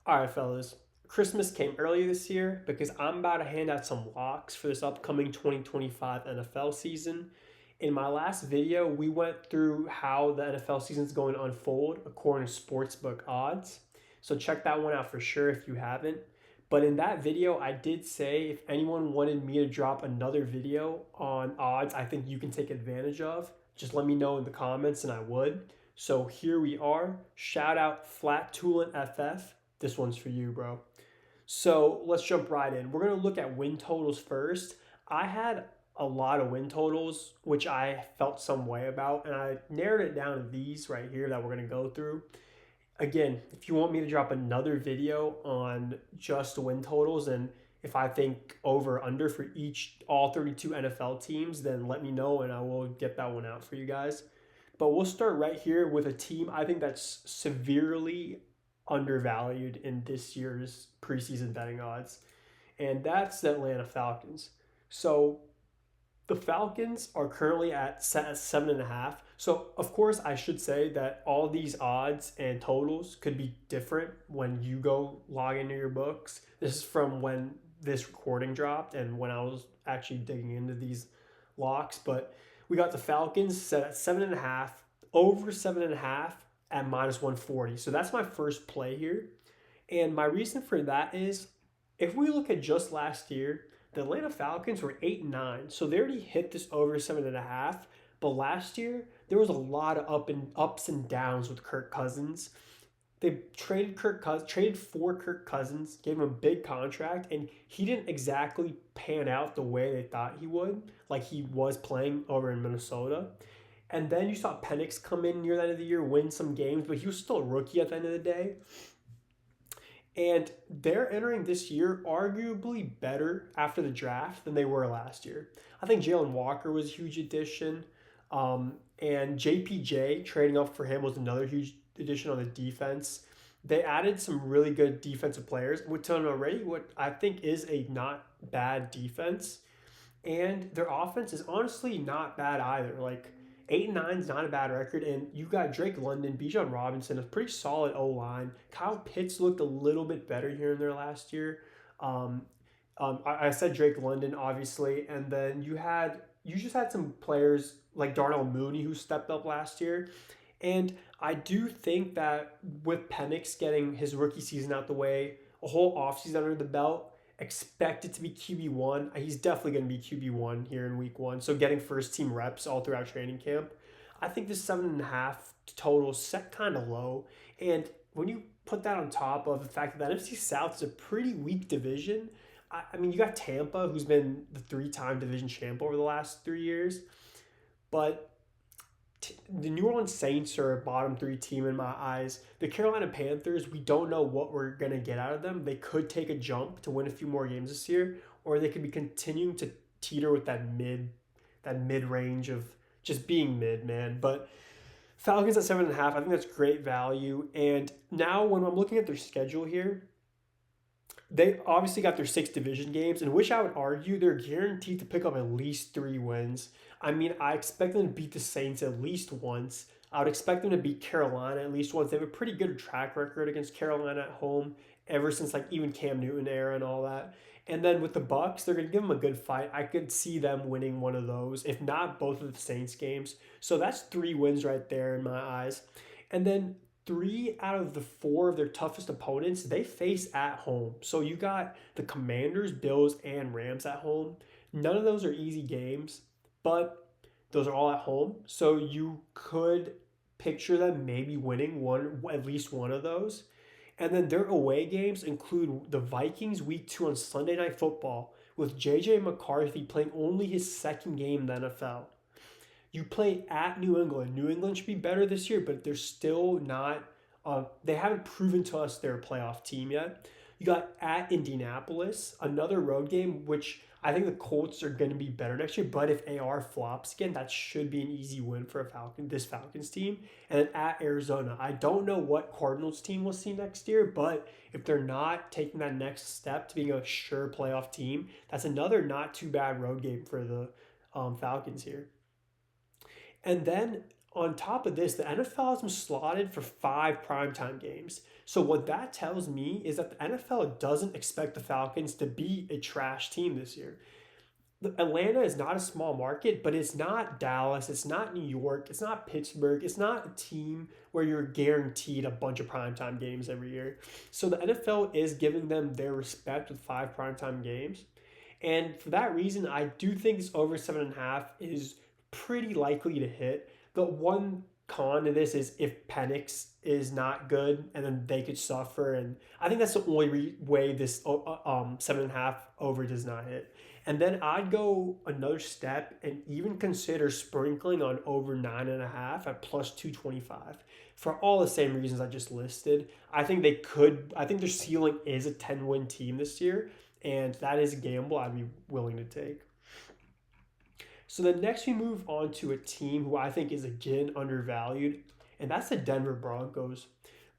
All right, fellas. Christmas came early this year because I'm about to hand out some locks for this upcoming 2025 NFL season. In my last video, we went through how the NFL season is going to unfold according to sportsbook odds. So check that one out for sure if you haven't. But in that video, I did say if anyone wanted me to drop another video on odds I think you can take advantage of, just let me know in the comments and I would. So here we are. Shout out Flat Toolin FF. This one's for you, bro. So let's jump right in. We're going to look at win totals first. I had a lot of win totals, which I felt some way about, and I narrowed it down to these right here that we're going to go through. Again, if you want me to drop another video on just win totals and if I think over or under for all 32 NFL teams, then let me know and I will get that one out for you guys. But we'll start right here with a team I think that's severely undervalued in this year's preseason betting odds, and that's the Atlanta Falcons. So the Falcons are currently at 7.5. So of course I should say that all these odds and totals could be different when you go log into your books. This is from when this recording dropped and when I was actually digging into these locks. But we got the Falcons set at 7.5, over 7.5 at -140. So that's my first play here. And my reason for that is if we look at just last year, the Atlanta Falcons were 8-9. So they already hit this over 7.5. But last year, there was a lot of ups and downs with Kirk Cousins. They traded for Kirk Cousins, gave him a big contract, and he didn't exactly pan out the way they thought he would, like he was playing over in Minnesota. And then you saw Penix come in near the end of the year, win some games, but he was still a rookie at the end of the day. And they're entering this year arguably better after the draft than they were last year. I think Jalen Walker was a huge addition. And JPJ trading up for him was another huge addition on the defense. They added some really good defensive players, which on already what I think is a not bad defense. And their offense is honestly not bad either. Like 8-9 is not a bad record, and you got Drake London, Bijan Robinson, a pretty solid O line. Kyle Pitts looked a little bit better here and there last year. I said Drake London obviously, and then you just had some players like Darnell Mooney who stepped up last year. And I do think that with Penix getting his rookie season out the way, a whole offseason under the belt, expected to be QB1. He's definitely going to be QB1 here in week one. So getting first team reps all throughout training camp. I think this 7.5 total set kind of low. And when you put that on top of the fact that the NFC South is a pretty weak division, I mean, you got Tampa, who's been the 3-time division champ over the last 3 years. But the New Orleans Saints are a bottom three team in my eyes. The Carolina Panthers, we don't know what we're going to get out of them. They could take a jump to win a few more games this year, or they could be continuing to teeter with that mid range of just being mid, man. But Falcons at 7.5, I think that's great value. And now when I'm looking at their schedule here, they obviously got their 6 division games, in which I would argue they're guaranteed to pick up at least 3 wins. I mean, I expect them to beat the Saints at least once. I would expect them to beat Carolina at least once. They have a pretty good track record against Carolina at home ever since like even Cam Newton era and all that. And then with the Bucks, they're gonna give them a good fight. I could see them winning one of those, if not both of the Saints games. So that's 3 wins right there in my eyes. And then 3 out of the 4 of their toughest opponents they face at home. So you got the Commanders, Bills, and Rams at home. None of those are easy games, but those are all at home. So you could picture them maybe winning at least one of those. And then their away games include the Vikings week 2 on Sunday Night Football with JJ McCarthy playing only his second game in the NFL. You play at New England. New England should be better this year, but they're still not. They haven't proven to us they're a playoff team yet. You got at Indianapolis, another road game, which I think the Colts are going to be better next year. But if AR flops again, that should be an easy win for this Falcons team. And then at Arizona, I don't know what Cardinals team we'll see next year, but if they're not taking that next step to being a sure playoff team, that's another not too bad road game for the Falcons here. And then on top of this, the NFL has them slotted for 5 primetime games. So what that tells me is that the NFL doesn't expect the Falcons to be a trash team this year. Atlanta is not a small market, but it's not Dallas, it's not New York, it's not Pittsburgh, it's not a team where you're guaranteed a bunch of primetime games every year. So the NFL is giving them their respect with 5 primetime games. And for that reason, I do think this over 7.5 is pretty likely to hit. The one con to this is if Penix is not good, and then they could suffer. And I think that's the only way this 7.5 over does not hit. And then I'd go another step and even consider sprinkling on over 9.5 at plus 225 for all the same reasons I just listed. I think they could. I think their ceiling is a 10-win team this year, and that is a gamble I'd be willing to take. So then next we move on to a team who I think is again undervalued, and that's the Denver Broncos.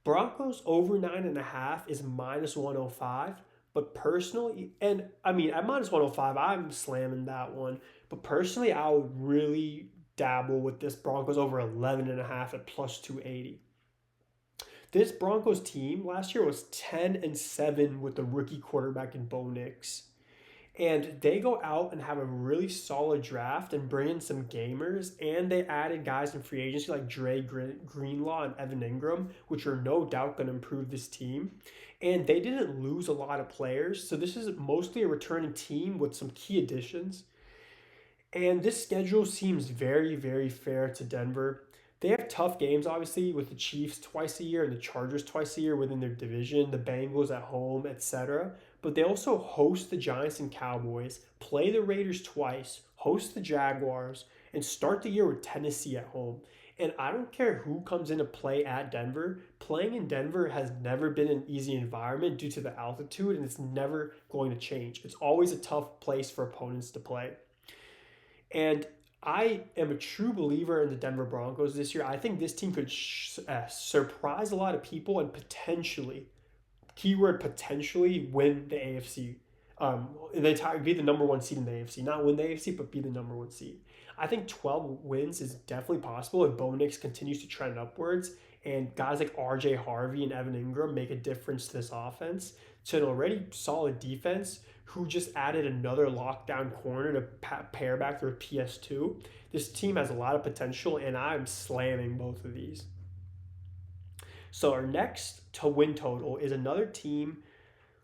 Broncos over 9.5 is minus 105, but personally, and I mean at minus 105, I'm slamming that one. But personally, I would really dabble with this Broncos over 11.5 at plus 280. This Broncos team last year was 10-7 with the rookie quarterback in Bo Nix. And they go out and have a really solid draft and bring in some gamers. And they added guys in free agency like Dre Greenlaw and Evan Ingram, which are no doubt going to improve this team. And they didn't lose a lot of players. So this is mostly a returning team with some key additions. And this schedule seems very, very fair to Denver. They have tough games, obviously, with the Chiefs twice a year and the Chargers twice a year within their division, the Bengals at home, etc. But they also host the Giants and Cowboys, play the Raiders twice, host the Jaguars, and start the year with Tennessee at home. And I don't care who comes in to play at Denver. Playing in Denver has never been an easy environment due to the altitude, and it's never going to change. It's always a tough place for opponents to play. And I am a true believer in the Denver Broncos this year. I think this team could surprise a lot of people and potentially, keyword potentially, win the AFC. Be the number one seed in the AFC. Not win the AFC, but be the number one seed. I think 12 wins is definitely possible if Bo Nix continues to trend upwards and guys like RJ Harvey and Evan Ingram make a difference to this offense. To an already solid defense who just added another lockdown corner to pair back their PS2. This team has a lot of potential, and I'm slamming both of these. So our next to win total is another team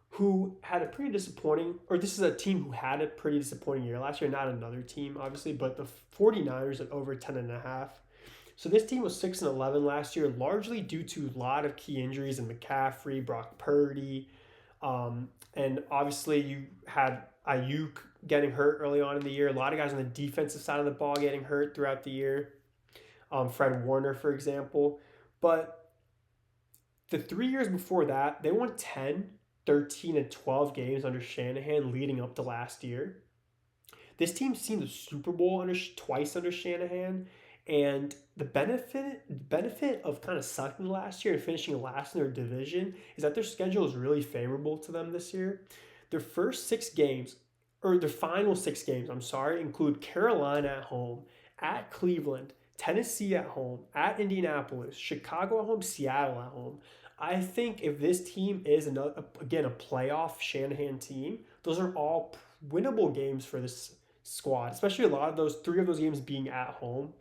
who had a pretty disappointing, or this is a team who had a pretty disappointing year last year, not another team, obviously, but the 49ers at over 10.5. So this team was 6-11 last year, largely due to a lot of key injuries in McCaffrey, Brock Purdy, and obviously you had Ayuk getting hurt early on in the year. A lot of guys on the defensive side of the ball getting hurt throughout the year. Fred Warner, for example. But the 3 years before that, they won 10, 13, and 12 games under Shanahan leading up to last year. This team seen the Super Bowl twice under Shanahan. And the benefit of kind of sucking last year and finishing last in their division is that their schedule is really favorable to them this year. Their first 6 games, or their final 6 games, include Carolina at home, at Cleveland, Tennessee at home, at Indianapolis, Chicago at home, Seattle at home. I think if this team is, a playoff Shanahan team, those are all winnable games for this squad, especially a lot of those, 3 of those games being at home.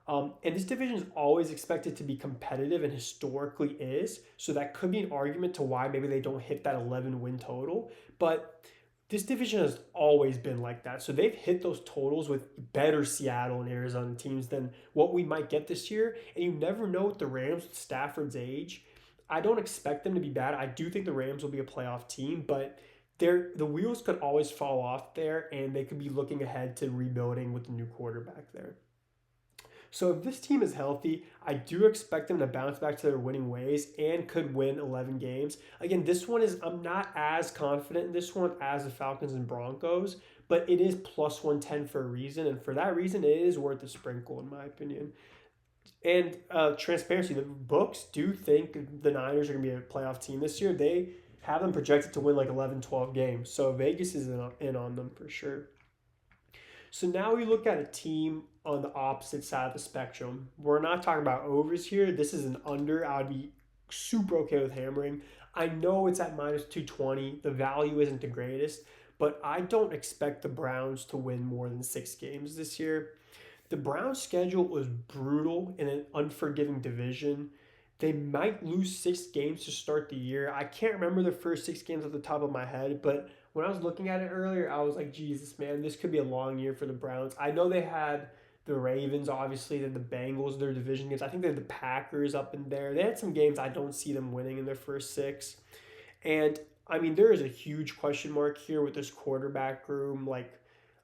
And this division is always expected to be competitive and historically is. So that could be an argument to why maybe they don't hit that 11 win total. But this division has always been like that. So they've hit those totals with better Seattle and Arizona teams than what we might get this year. And you never know with the Rams with Stafford's age. I don't expect them to be bad. I do think the Rams will be a playoff team, but the wheels could always fall off there, and they could be looking ahead to rebuilding with the new quarterback there. So if this team is healthy, I do expect them to bounce back to their winning ways and could win 11 games. Again, I'm not as confident in this one as the Falcons and Broncos, but it is plus 110 for a reason. And for that reason, it is worth a sprinkle in my opinion. And transparency, the books do think the Niners are going to be a playoff team this year. They have them projected to win like 11, 12 games. So Vegas is in on them for sure. So now we look at a team on the opposite side of the spectrum. We're not talking about overs here. This is an under. I'd be super okay with hammering. I know it's at minus 220. The value isn't the greatest, but I don't expect the Browns to win more than 6 games this year. The Browns' schedule was brutal in an unforgiving division. They might lose 6 games to start the year. I can't remember the first 6 games off the top of my head, but when I was looking at it earlier, I was like, Jesus, man, this could be a long year for the Browns. I know they had the Ravens, obviously, then the Bengals, their division games. I think they had the Packers up in there. They had some games I don't see them winning in their first 6. And I mean, there is a huge question mark here with this quarterback room. Like,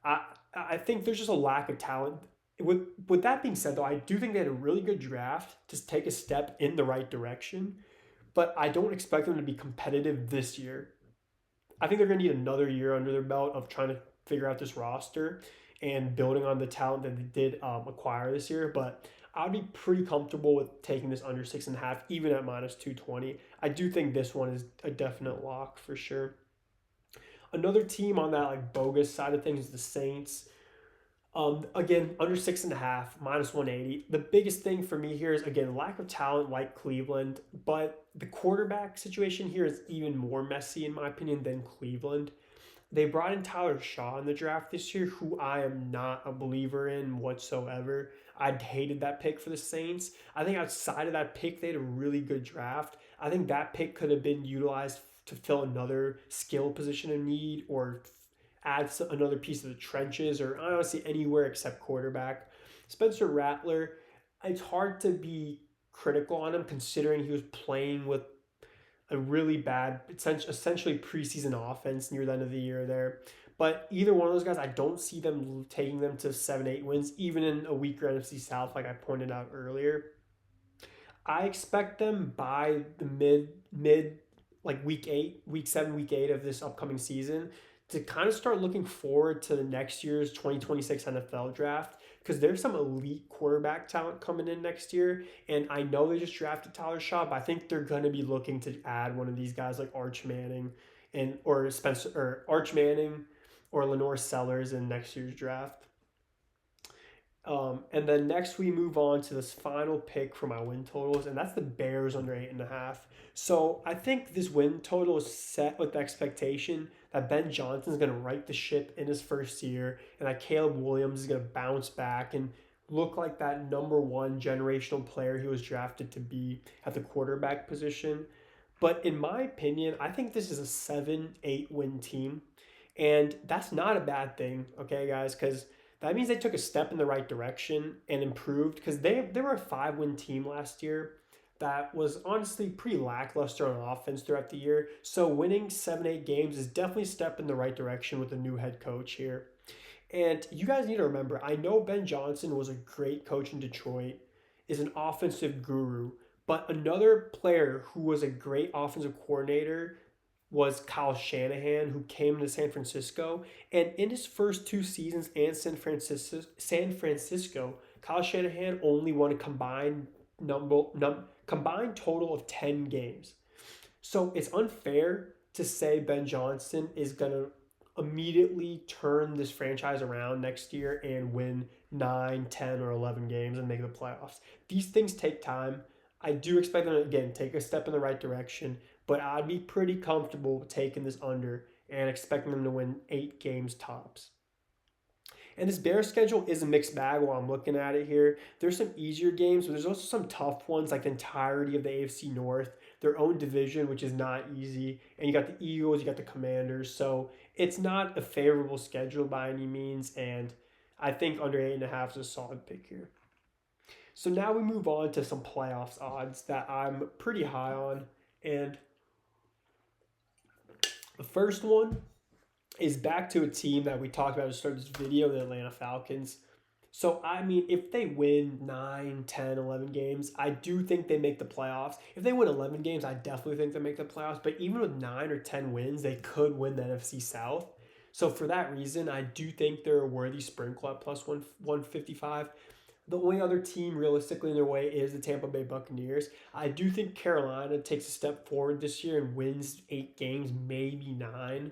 I I think there's just a lack of talent. With that being said, though, I do think they had a really good draft to take a step in the right direction. But I don't expect them to be competitive this year. I think they're going to need another year under their belt of trying to figure out this roster and building on the talent that they did acquire this year. But I'd be pretty comfortable with taking this under 6.5, even at minus 220. I do think this one is a definite lock for sure. Another team on that like bogus side of things is the Saints. Again, under 6.5, minus 180. The biggest thing for me here is again lack of talent like Cleveland, but the quarterback situation here is even more messy in my opinion than Cleveland. They brought in Tyler Shaw in the draft this year, who I am not a believer in whatsoever. I hated that pick for the Saints. I think outside of that pick, they had a really good draft. I think that pick could have been utilized to fill another skill position in need or add another piece of the trenches or honestly anywhere except quarterback. Spencer Rattler, it's hard to be critical on him considering he was playing with a really bad, essentially preseason offense near the end of the year there. But either one of those guys, I don't see them taking them to 7, 8 wins, even in a weaker NFC South, like I pointed out earlier. I expect them by the mid like week 7, week 8 of this upcoming season to kind of start looking forward to the next year's 2026 NFL draft because there's some elite quarterback talent coming in next year. And I know they just drafted Tyler Shaw, but I think they're going to be looking to add one of these guys like Arch Manning and or Spencer or Arch Manning or Lenore Sellers in next year's draft. And then next we move on to this final pick for my win totals, and that's the Bears under 8.5. So I think this win total is set with the expectation that Ben Johnson is going to right the ship in his first year, and that Caleb Williams is going to bounce back and look like that number one generational player he was drafted to be at the quarterback position. But in my opinion, I think this is a 7, 8 win team, and that's not a bad thing, okay, guys, because that means they took a step in the right direction and improved because they were a 5 win team last year that was honestly pretty lackluster on offense throughout the year. So winning 7, 8 games is definitely a step in the right direction with a new head coach here. And you guys need to remember, I know Ben Johnson was a great coach in Detroit, is an offensive guru, but another player who was a great offensive coordinator was Kyle Shanahan, who came to San Francisco. And in his first 2 seasons in San Francisco, Kyle Shanahan only won a combined total of 10 games. So it's unfair to say Ben Johnson is going to immediately turn this franchise around next year and win 9, 10, or 11 games and make the playoffs. These things take time. I do expect them to, again, take a step in the right direction, but I'd be pretty comfortable taking this under and expecting them to win 8 games tops. And this Bears schedule is a mixed bag while I'm looking at it here. There's some easier games, but there's also some tough ones like the entirety of the AFC North, their own division, which is not easy. And you got the Eagles, you got the Commanders. So it's not a favorable schedule by any means. And I think under 8.5 is a solid pick here. So now we move on to some playoffs odds that I'm pretty high on. And the first one is back to a team that we talked about to start this video, the Atlanta Falcons. So, I mean, if they win 9, 10, 11 games, I do think they make the playoffs. If they win 11 games, I definitely think they make the playoffs. But even with 9 or 10 wins, they could win the NFC South. So, for that reason, I do think they're a worthy sprinkle at plus 155. The only other team realistically in their way is the Tampa Bay Buccaneers. I do think Carolina takes a step forward this year and wins 8 games, maybe 9.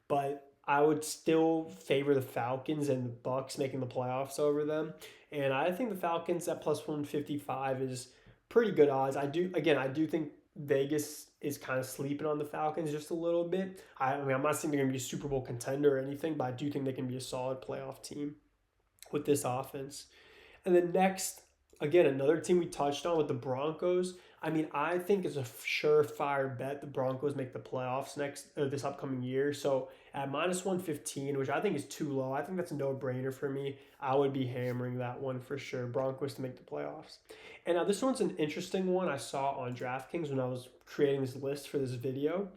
But I would still favor the Falcons and the Bucks making the playoffs over them. And I think the Falcons at plus 155 is pretty good odds. I do think Vegas is kind of sleeping on the Falcons just a little bit. I mean, I'm not saying they're going to be a Super Bowl contender or anything, but I do think they can be a solid playoff team with this offense. And then next, again, another team we touched on with the Broncos. I mean, I think it's a surefire bet the Broncos make the playoffs this upcoming year. So at minus 115, which I think is too low, I think that's a no-brainer for me. I would be hammering that one for sure. Broncos to make the playoffs. And now this one's an interesting one I saw on DraftKings when I was creating this list for this video.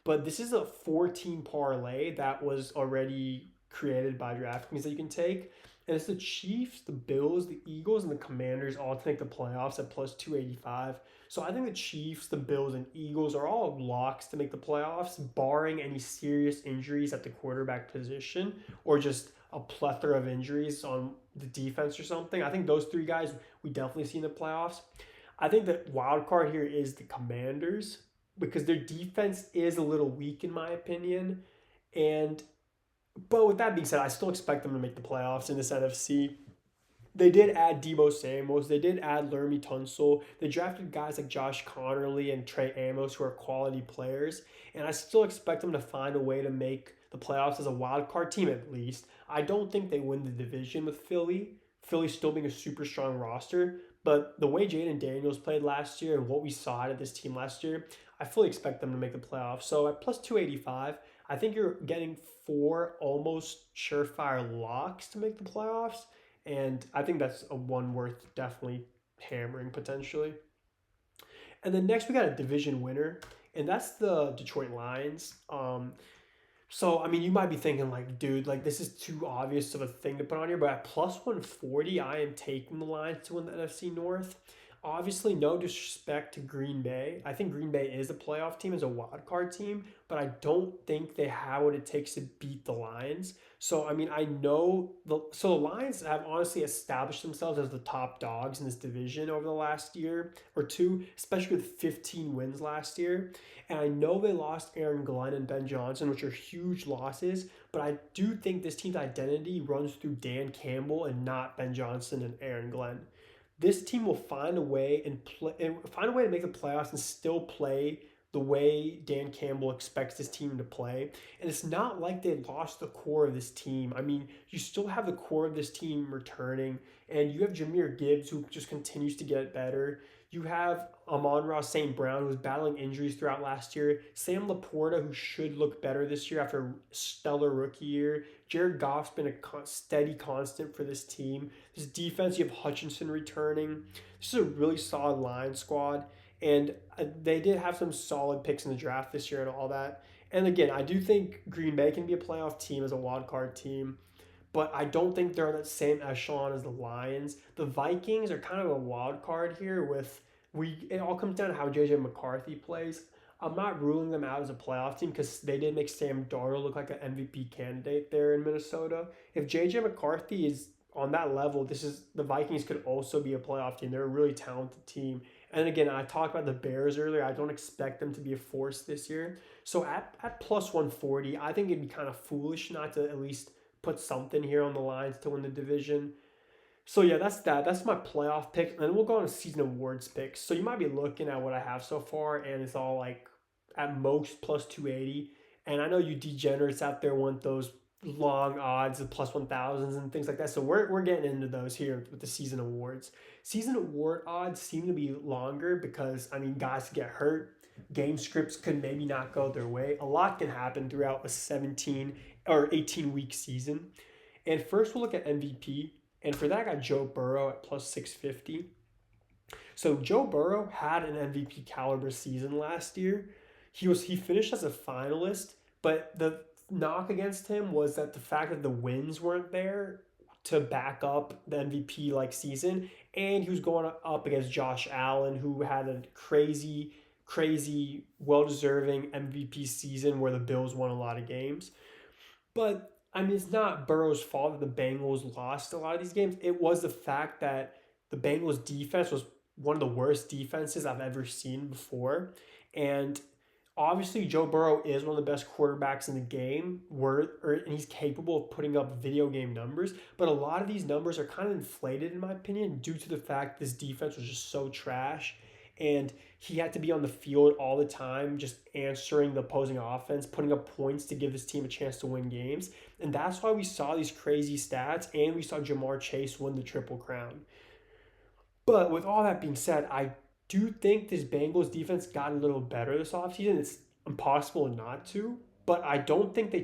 But this is a 14 parlay that was already created by DraftKings that you can take. And it's the Chiefs, the Bills, the Eagles, and the Commanders all to make the playoffs at plus 285. So I think the Chiefs, the Bills, and Eagles are all locks to make the playoffs, barring any serious injuries at the quarterback position or just a plethora of injuries on the defense or something. I think those three guys we definitely see in the playoffs. I think the wild card here is the Commanders because their defense is a little weak in my opinion. And but with that being said, I still expect them to make the playoffs in this NFC. They did add Debo Samuels. They did add Laramie Tunsil. They drafted guys like Josh Connerly and Trey Amos who are quality players. And I still expect them to find a way to make the playoffs as a wild card team at least. I don't think they win the division with Philly. Philly still being a super strong roster. But the way Jaden Daniels played last year and what we saw out of this team last year, I fully expect them to make the playoffs. So at plus 285, I think you're getting four almost surefire locks to make the playoffs. And I think that's a one worth definitely hammering potentially. And then next we got a division winner, and that's the Detroit Lions. So I mean, you might be thinking like, dude, like this is too obvious of a thing to put on here, but at plus 140, I am taking the Lions to win the NFC North. Obviously, no disrespect to Green Bay. I think Green Bay is a playoff team, is a wild card team, but I don't think they have what it takes to beat the Lions. So I mean, I know the Lions have honestly established themselves as the top dogs in this division over the last year or two, especially with 15 wins last year. And I know they lost Aaron Glenn and Ben Johnson, which are huge losses, but I do think this team's identity runs through Dan Campbell and not Ben Johnson and Aaron Glenn. This team will find a way find a way to make the playoffs and still play the way Dan Campbell expects this team to play. And it's not like they lost the core of this team. I mean, you still have the core of this team returning, and you have Jahmyr Gibbs, who just continues to get better. You have Amon-Ra St. Brown, who was battling injuries throughout last year. Sam Laporta, who should look better this year after a stellar rookie year. Jared Goff's been a steady constant for this team. This defense, you have Hutchinson returning. This is a really solid line squad. And they did have some solid picks in the draft this year and all that. And again, I do think Green Bay can be a playoff team as a wild card team, but I don't think they're on that same echelon as the Lions. The Vikings are kind of a wild card here it all comes down to how JJ McCarthy plays. I'm not ruling them out as a playoff team because they did make Sam Darnold look like an MVP candidate there in Minnesota. If JJ McCarthy is on that level, the Vikings could also be a playoff team. They're a really talented team. And again, I talked about the Bears earlier. I don't expect them to be a force this year. So at plus 140, I think it'd be kind of foolish not to at least put something here on the Lions to win the division. So yeah, that's that. That's my playoff pick. And then we'll go on to season awards picks. So you might be looking at what I have so far, and it's all like at most plus 280. And I know you degenerates out there want those long odds of plus 1000s and things like that. So we're getting into those here with the season awards. Season award odds seem to be longer because, I mean, guys get hurt. Game scripts could maybe not go their way. A lot can happen throughout a 17 or 18-week season. And first we'll look at MVP. And for that, I got Joe Burrow at plus 650. So Joe Burrow had an MVP caliber season last year. He finished as a finalist, but the knock against him was that the fact that the wins weren't there to back up the MVP like season, and he was going up against Josh Allen, who had a crazy, well-deserving MVP season where the Bills won a lot of games. But I mean, it's not Burrow's fault that the Bengals lost a lot of these games. It was the fact that the Bengals defense was one of the worst defenses I've ever seen before. And Obviously, Joe Burrow is one of the best quarterbacks in the game, and he's capable of putting up video game numbers. But a lot of these numbers are kind of inflated, in my opinion, due to the fact this defense was just so trash, and he had to be on the field all the time, just answering the opposing offense, putting up points to give his team a chance to win games. And that's why we saw these crazy stats, and we saw Jamar Chase win the Triple Crown. But with all that being said, I do think this Bengals defense got a little better this offseason. It's impossible not to, but I don't think they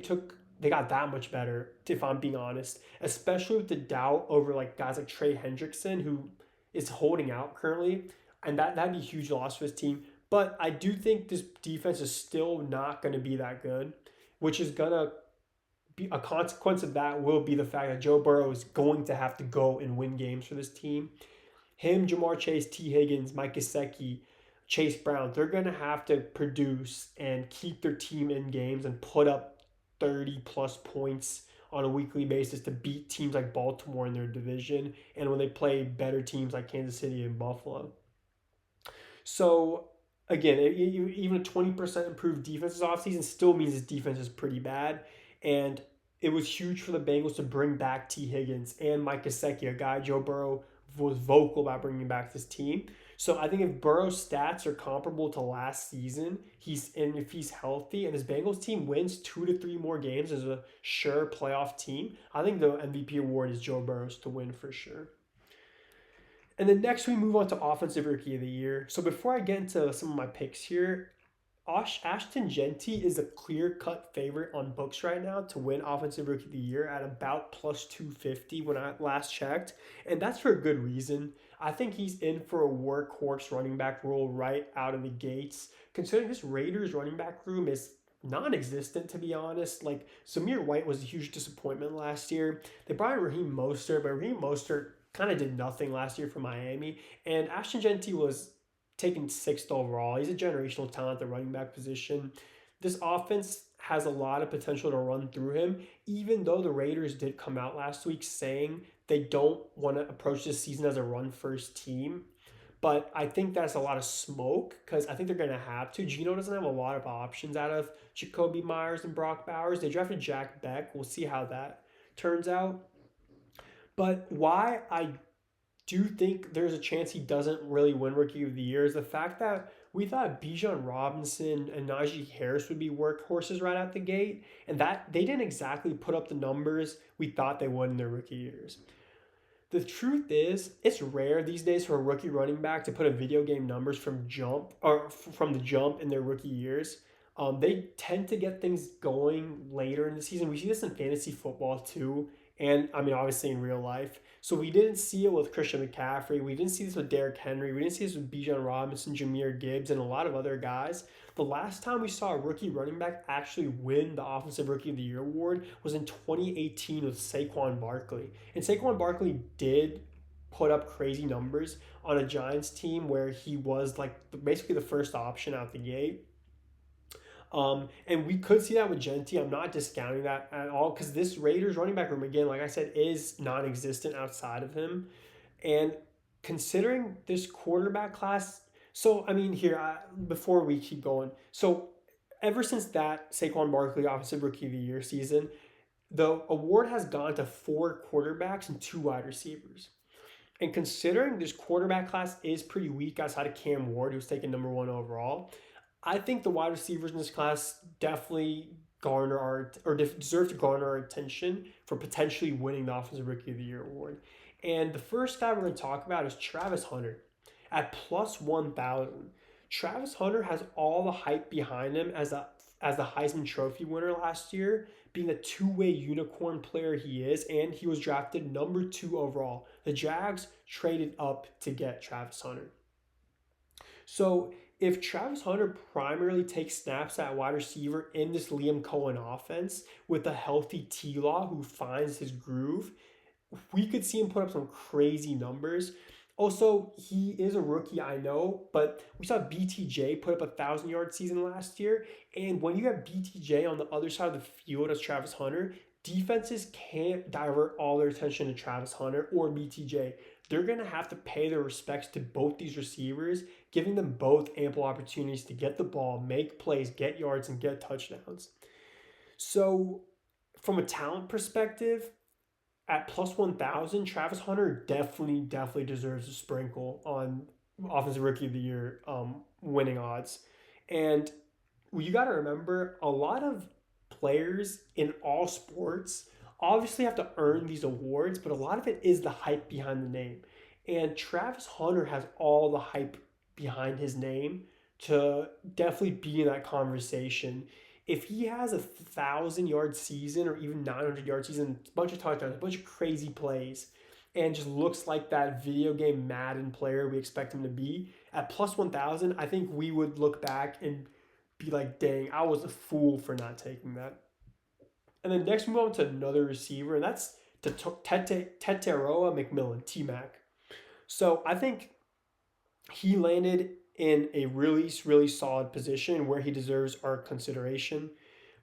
got that much better, if I'm being honest, especially with the doubt over like guys like Trey Hendrickson, who is holding out currently, and that'd be a huge loss for his team. But I do think this defense is still not going to be that good, which is going to be a consequence of that will be the fact that Joe Burrow is going to have to go and win games for this team. Him, Jamar Chase, T. Higgins, Mike Gesicki, Chase Brown, they're going to have to produce and keep their team in games and put up 30 plus points on a weekly basis to beat teams like Baltimore in their division and when they play better teams like Kansas City and Buffalo. So, again, even a 20% improved defense this offseason still means this defense is pretty bad. And it was huge for the Bengals to bring back T. Higgins and Mike Gesicki, a guy Joe Burrow was vocal about bringing back this team. So I think if Burrow's stats are comparable to last season, if he's healthy and his Bengals team wins 2 to 3 more games as a sure playoff team, I think the MVP award is Joe Burrow's to win for sure. And then next we move on to Offensive Rookie of the Year. So before I get into some of my picks here, Ashton Jeanty is a clear-cut favorite on books right now to win Offensive Rookie of the Year at about plus 250 when I last checked. And that's for a good reason. I think he's in for a workhorse running back role right out of the gates. Considering this Raiders running back room is non-existent, to be honest. Like, Zamir White was a huge disappointment last year. They brought in Raheem Mostert, but Raheem Mostert kind of did nothing last year for Miami. And Ashton Jeanty was taken 6th overall. He's a generational talent at the running back position. This offense has a lot of potential to run through him, even though the Raiders did come out last week saying they don't want to approach this season as a run-first team. But I think that's a lot of smoke because I think they're going to have to. Geno doesn't have a lot of options out of Jakobi Meyers and Brock Bowers. They drafted Jack Beck. We'll see how that turns out. But why I do think there's a chance he doesn't really win Rookie of the Year is the fact that we thought Bijan Robinson and Najee Harris would be workhorses right out the gate, and that they didn't exactly put up the numbers we thought they would in their rookie years. The truth is, it's rare these days for a rookie running back to put up video game numbers from the jump in their rookie years. They tend to get things going later in the season. We see this in fantasy football too. And, I mean, obviously in real life. So we didn't see it with Christian McCaffrey. We didn't see this with Derrick Henry. We didn't see this with Bijan Robinson, Jahmyr Gibbs, and a lot of other guys. The last time we saw a rookie running back actually win the Offensive Rookie of the Year award was in 2018 with Saquon Barkley. And Saquon Barkley did put up crazy numbers on a Giants team where he was like basically the first option out the gate. And we could see that with Jeanty. I'm not discounting that at all because this Raiders running back room, again, like I said, is non-existent outside of him. And considering this quarterback class, so, I mean, before we keep going, so ever since that Saquon Barkley Offensive Rookie of the Year season, the award has gone to 4 quarterbacks and 2 wide receivers. And considering this quarterback class is pretty weak outside of Cam Ward, who's taken number 1 overall, I think the wide receivers in this class definitely deserve to garner our attention for potentially winning the Offensive Rookie of the Year award. And the first guy we're going to talk about is Travis Hunter at plus 1,000. Travis Hunter has all the hype behind him as the Heisman Trophy winner last year, being the two-way unicorn player he is, and he was drafted number 2 overall. The Jags traded up to get Travis Hunter. So if Travis Hunter primarily takes snaps at wide receiver in this Liam Cohen offense with a healthy T-Law who finds his groove, we could see him put up some crazy numbers. Also, he is a rookie, I know, but we saw BTJ put up a 1,000-yard season last year. And when you have BTJ on the other side of the field as Travis Hunter, defenses can't divert all their attention to Travis Hunter or BTJ. they're going to have to pay their respects to both these receivers, giving them both ample opportunities to get the ball, make plays, get yards, and get touchdowns. So, from a talent perspective, at plus 1,000, Travis Hunter definitely deserves a sprinkle on Offensive Rookie of the Year winning odds. And you got to remember, a lot of players in all sports obviously have to earn these awards, but a lot of it is the hype behind the name. And Travis Hunter has all the hype behind his name to definitely be in that conversation. If he has a 1,000-yard season or even 900-yard season, a bunch of touchdowns, a bunch of crazy plays, and just looks like that video game Madden player we expect him to be, at plus 1,000, I think we would look back and be like, dang, I was a fool for not taking that. And then next we move on to another receiver, and that's Teteroa McMillan, T-Mac. So I think he landed in a really solid position where he deserves our consideration.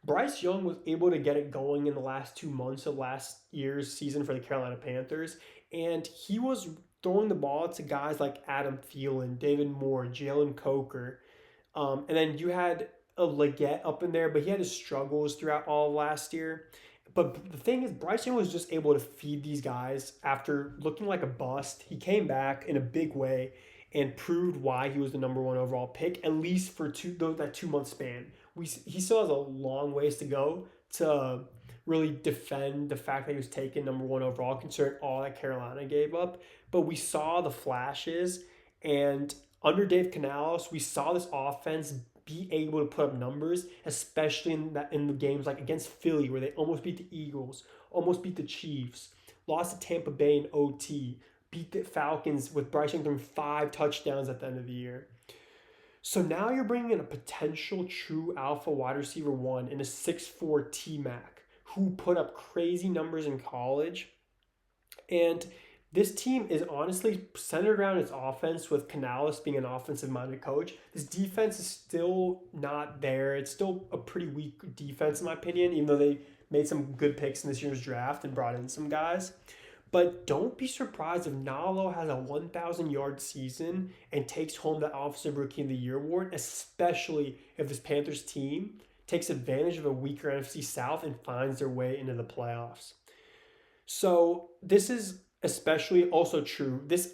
Bryce Young was able to get it going in the last 2 months of last year's season for the Carolina Panthers, and he was throwing the ball to guys like Adam Thielen, David Moore, Jalen Coker, and then you had a Leggett up in there, but he had his struggles throughout all of last year. But the thing is, Bryce Young was just able to feed these guys after looking like a bust. He came back in a big way and proved why he was the number 1 overall pick, at least for that 2-month span. He still has a long ways to go to really defend the fact that he was taken number 1 overall, considering all that Carolina gave up. But we saw the flashes, and under Dave Canales, we saw this offense be able to put up numbers, especially in the games like against Philly, where they almost beat the Eagles, almost beat the Chiefs, lost to Tampa Bay in OT, beat the Falcons with Bryce Young throwing 5 touchdowns at the end of the year. So now you're bringing in a potential true alpha wide receiver 1 in a 6'4" T-Mac who put up crazy numbers in college. And this team is honestly centered around its offense, with Canales being an offensive-minded coach. This defense is still not there. It's still a pretty weak defense, in my opinion, even though they made some good picks in this year's draft and brought in some guys. But don't be surprised if Nalo has a 1,000-yard season and takes home the Offensive Rookie of the Year award, especially if this Panthers team takes advantage of a weaker NFC South and finds their way into the playoffs. So this is especially also true. This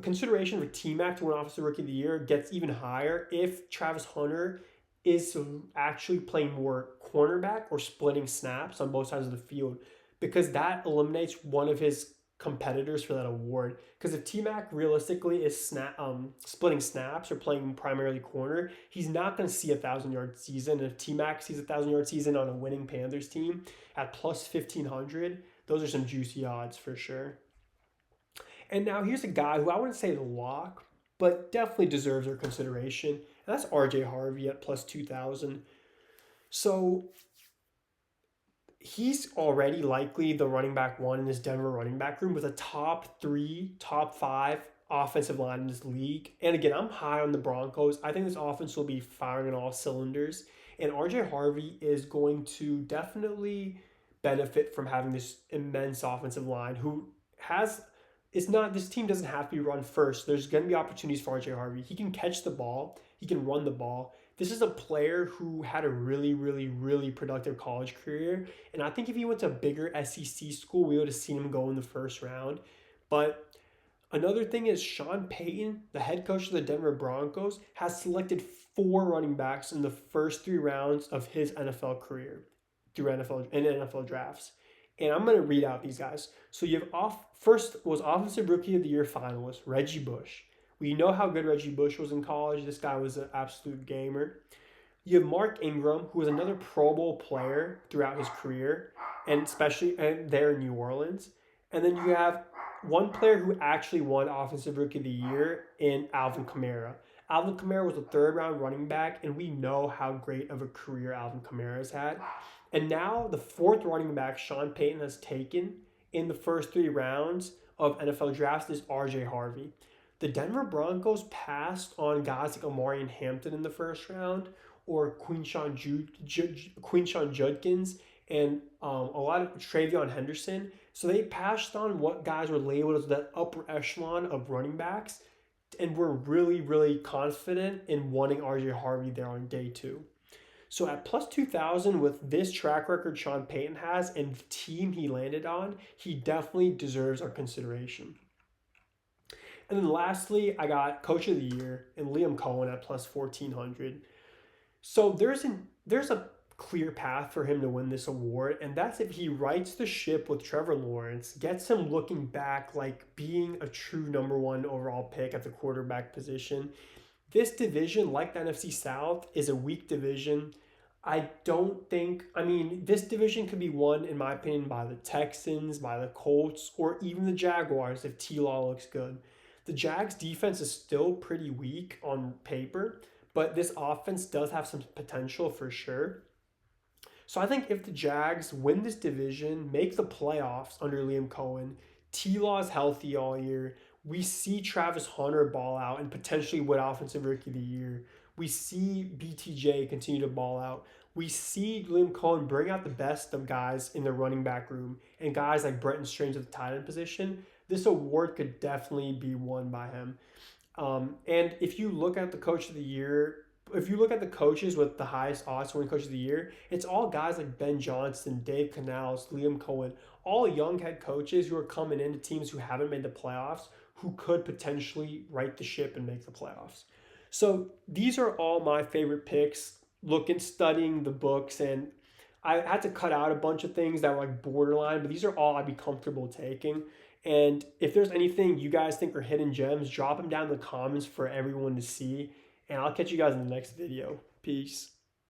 consideration for T-Mac to win Offensive Rookie of the Year gets even higher if Travis Hunter is actually playing more cornerback or splitting snaps on both sides of the field, because that eliminates one of his competitors for that award. Because if T-Mac realistically is splitting snaps or playing primarily corner, he's not going to see a 1,000-yard season. And if T-Mac sees a 1,000-yard season on a winning Panthers team at plus 1,500, those are some juicy odds for sure. And now here's a guy who I wouldn't say the lock, but definitely deserves our consideration. And that's RJ Harvey at plus 2,000. So he's already likely the running back 1 in this Denver running back room with a top 3, top 5 offensive line in this league. And again, I'm high on the Broncos. I think this offense will be firing on all cylinders. And RJ Harvey is going to definitely benefit from having this immense offensive line this team doesn't have to be run first. There's going to be opportunities for RJ Harvey. He can catch the ball. He can run the ball. This is a player who had a really productive college career. And I think if he went to a bigger SEC school, we would have seen him go in the first round. But another thing is Sean Payton, the head coach of the Denver Broncos, has selected 4 running backs in the first 3 rounds of his NFL career through NFL drafts. And I'm going to read out these guys. So you have first was Offensive Rookie of the Year finalist, Reggie Bush. We know how good Reggie Bush was in college. This guy was an absolute gamer. You have Mark Ingram, who was another Pro Bowl player throughout his career, and especially there in New Orleans. And then you have one player who actually won Offensive Rookie of the Year in Alvin Kamara. Alvin Kamara was a 3rd-round running back, and we know how great of a career Alvin Kamara has had. And now the 4th running back Sean Payton has taken in the first 3 rounds of NFL drafts is RJ Harvey. The Denver Broncos passed on guys like Omarion Hampton in the first round or Quinshon Judkins and a lot of Travion Henderson. So they passed on what guys were labeled as that upper echelon of running backs, and were really, really confident in wanting RJ Harvey there on day 2. So at plus 2,000, with this track record Sean Payton has and the team he landed on, he definitely deserves our consideration. And then lastly, I got Coach of the Year and Liam Cohen at plus 1,400. So there's a clear path for him to win this award, and that's if he rights the ship with Trevor Lawrence, gets him looking back like being a true number 1 overall pick at the quarterback position. This division, like the NFC South, is a weak division. This division could be won, in my opinion, by the Texans, by the Colts, or even the Jaguars if T-Law looks good. The Jags defense is still pretty weak on paper, but this offense does have some potential for sure. So I think if the Jags win this division, make the playoffs under Liam Cohen, T-Law is healthy all year, we see Travis Hunter ball out and potentially win Offensive Rookie of the Year. We see BTJ continue to ball out. We see Liam Cohen bring out the best of guys in the running back room and guys like Brenton Strange at the tight end position. This award could definitely be won by him. And if you look at the Coach of the Year, if you look at the coaches with the highest odds to win Coach of the Year, it's all guys like Ben Johnson, Dave Canales, Liam Cohen, all young head coaches who are coming into teams who haven't made the playoffs, who could potentially right the ship and make the playoffs. So these are all my favorite picks, studying the books, and I had to cut out a bunch of things that were like borderline, but these are all I'd be comfortable taking. And if there's anything you guys think are hidden gems, drop them down in the comments for everyone to see. And I'll catch you guys in the next video. Peace.